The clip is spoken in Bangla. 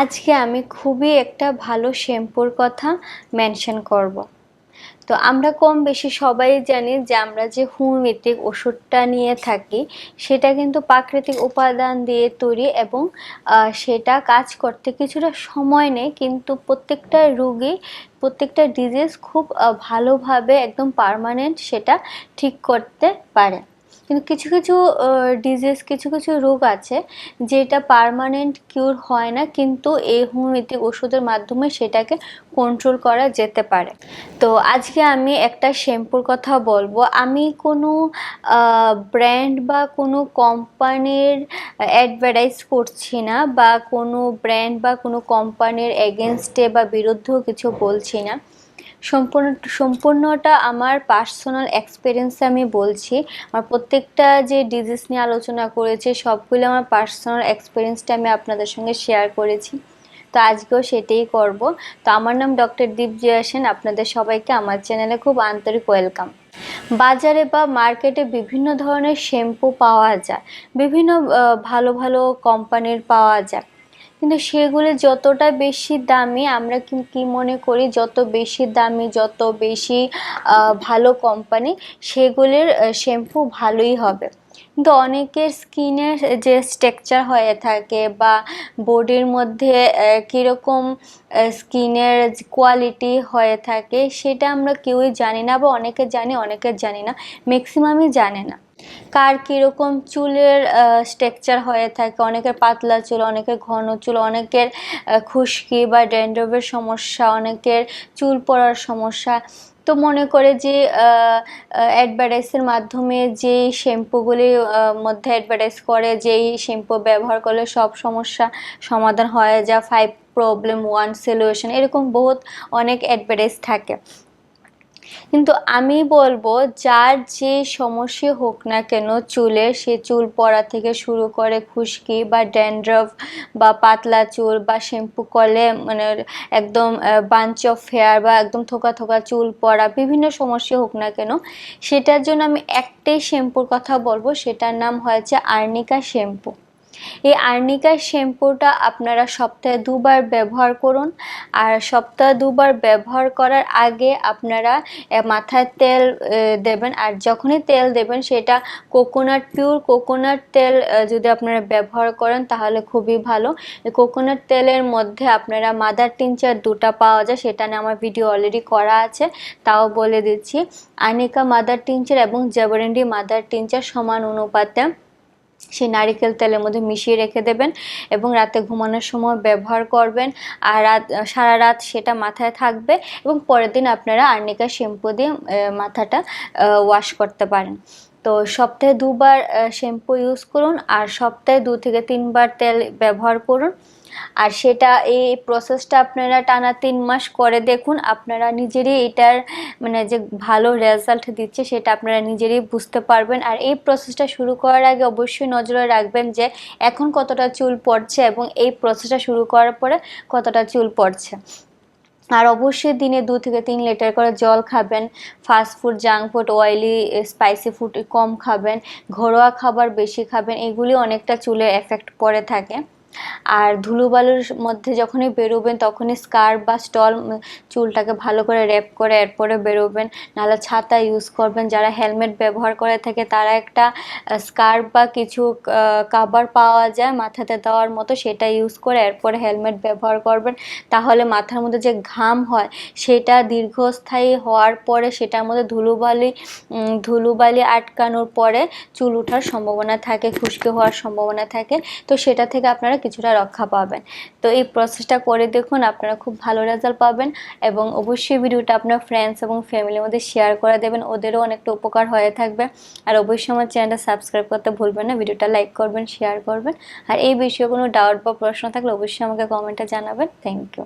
আজকে আমি খুবই একটা ভালো শ্যাম্পুর কথা মেনশন করব। তো আমরা কম বেশি সবাই জানি যে আমরা যে হোমিওপ্যাথিক ওষুধটা নিয়ে থাকি সেটা কিন্তু প্রাকৃতিক উপাদান দিয়ে তৈরি এবং সেটা কাজ করতে কিছুটা সময় নেয়, কিন্তু প্রত্যেকটা রোগী প্রত্যেকটা ডিজিজ খুব ভালোভাবে একদম পার্মানেন্ট সেটা ঠিক করতে পারে। কিন্তু কিছু কিছু ডিজিজ কিছু কিছু রোগ আছে যেটা পার্মানেন্ট কিউর হয় না, কিন্তু এই হোমিওপ্যাথিক ওষুধের মাধ্যমে সেটাকে কন্ট্রোল করা যেতে পারে। তো আজকে আমি একটা শ্যাম্পুর কথা বলবো। আমি কোনো ব্র্যান্ড বা কোনো কোম্পানির অ্যাডভার্টাইজ করছি না, বা কোনো ব্র্যান্ড বা কোনো কোম্পানির এগেনস্টে বা বিরুদ্ধেও কিছু বলছি না। সম্পূর্ণটা আমার পার্সোনাল এক্সপিরিয়েন্সে আমি বলছি। আমার প্রত্যেকটা যে ডিজিজ নিয়ে আলোচনা করেছি সবগুলো আমার পার্সোনাল এক্সপিরিয়েন্সটা আমি আপনাদের সঙ্গে শেয়ার করেছি। তো আজকেও সেটাই করব। তো আমার নাম ডক্টর দীপজয়া সেন। আপনাদের সবাইকে আমার চ্যানেলে খুব আন্তরিক ওয়েলকাম। বাজারে বা মার্কেটে বিভিন্ন ধরনের শ্যাম্পু পাওয়া যায়, বিভিন্ন ভালো ভালো কোম্পানির পাওয়া যায়, কিন্তু সেগুলি যতটা বেশি দামি আমরা কি মনে করি যত বেশি দামি যত বেশি ভালো কোম্পানি সেগুলির শ্যাম্পু ভালোই হবে। কিন্তু অনেকের স্কিনের যে স্ট্রাকচার হয়ে থাকে বা বডির মধ্যে কীরকম স্কিনের কোয়ালিটি হয়ে থাকে সেটা আমরা কেউই জানি না, বা অনেকে জানি অনেকে জানি না, ম্যাক্সিমামই জানে না। কার কীরকম চুলের স্ট্রাকচার হয়ে থাকে, অনেকের পাতলা চুল, অনেকের ঘন চুল, অনেকের খুশকি বা ড্যান্ড্রফের সমস্যা, অনেকের চুল পড়ার সমস্যা। তো মনে করে যে অ্যাডভার্টাইজের মাধ্যমে যেই শ্যাম্পুগুলি মধ্যে অ্যাডভার্টাইজ করে যেই শ্যাম্পু ব্যবহার করলে সব সমস্যা সমাধান হয়ে যায়, 5 প্রবলেম 1 সলিউশন, এরকম বহুত অনেক অ্যাডভার্টাইজ থাকে। কিন্তু আমি বলবো যার যে সমস্যা হোক না কেন চুলের, সে চুল পড়া থেকে শুরু করে খুশকি বা ড্যান্ড্রফ বা পাতলা চুল বা শ্যাম্পু করলে মানে একদম বাঞ্চ অফ হেয়ার বা একদম থোকা থোকা চুল পড়া, বিভিন্ন সমস্যা হোক না কেন, সেটার জন্য আমি একটাই শ্যাম্পুর কথা বলবো, সেটার নাম হয়েছে আর্নিকা শ্যাম্পু। এই আর্নিকা শ্যাম্পুটা আপনারা সপ্তাহে 2 বার ব্যবহার করুন। আর সপ্তাহে 2 বার ব্যবহার করার আগে আপনারা মাথায় তেল দেবেন, আর যখনই তেল দেবেন সেটা কোকোনাট, পিওর কোকোনাট তেল যদি আপনারা ব্যবহার করেন তাহলে খুবই ভালো। কোকোনাট তেলের মধ্যে আপনারা মাদার টিনচার 2টা পাওয়া যায়, সেটা নিয়ে আমার ভিডিও অলরেডি করা আছে, তাও বলে দিচ্ছি। আর্নিকা মাদার টিনচার এবং জাবরেন্ডি মাদার টিনচার সমান অনুপাতে সেই নারিকেল তেলের মধ্যে মিশিয়ে রেখে দেবেন এবং রাতে ঘুমানোর সময় ব্যবহার করবেন। আর সারা রাত সেটা মাথায় থাকবে এবং পরের দিন আপনারা আর্নিকা শ্যাম্পু দিয়ে মাথাটা ওয়াশ করতে পারেন। তো সপ্তাহে 2 বার শ্যাম্পু ইউজ করুন আর সপ্তাহে 2 থেকে 3 বার তেল ব্যবহার করুন। আর সেটা এই প্রসেসটা আপনারা টানা 3 মাস করে দেখুন, আপনারা নিজেরই এটার মানে যে ভালো রেজাল্ট দিচ্ছে সেটা আপনারা নিজেরই বুঝতে পারবেন। আর এই প্রসেসটা শুরু করার আগে অবশ্যই নজরে রাখবেন যে এখন কতটা চুল পড়ছে এবং এই প্রসেসটা শুরু করার পরে কতটা চুল পড়ছে। আর অবশ্যই দিনে 2 থেকে 3 লিটার করে জল খাবেন। Fast food, junk food, oily spicy food কম খাবেন, ঘরোয়া খাবার বেশি খাবেন, এগুলি অনেকটা চুলে এফেক্ট পড়ে থাকে। আর ধুলোবালুর মধ্যে যখনই বেরোবেন তখনই স্কার্ফ বা স্টল চুলটাকে ভালো করে র্যাপ করে এরপরে বেরোবেন, নাহলে ছাতা ইউজ করবেন। যারা হেলমেট ব্যবহার করে থাকে তারা একটা স্কার্ফ বা কিছু কাভার পাওয়া যায় মাথাতে দেওয়ার মতো, সেটা ইউজ করে এরপরে হেলমেট ব্যবহার করবেন। তাহলে মাথার মধ্যে যে ঘাম হয় সেটা দীর্ঘস্থায়ী হওয়ার পরে সেটার মধ্যে ধুলোবালি আটকানোর পরে চুল ওঠার সম্ভাবনা থাকে, খুশকি হওয়ার সম্ভাবনা থাকে। তো সেটা থেকে আপনারা কিছুটা রক্ষা পাবেন। তো এই প্রসেসটা করে দেখুন, আপনারা খুব ভালো রেজাল্ট পাবেন। এবং অবশ্যই ভিডিওটা আপনার ফ্রেন্ডস এবং ফ্যামিলির মধ্যে শেয়ার করে দেবেন, ওদেরও অনেকটা উপকার হয়ে থাকবে। আর অবশ্যই আমার চ্যানেলটা সাবস্ক্রাইব করতে ভুলবেন না, ভিডিওটা লাইক করবেন, শেয়ার করবেন। আর এই বিষয়ে কোনো ডাউট বা প্রশ্ন থাকলে অবশ্যই আমাকে কমেন্টে জানাবেন। Thank you.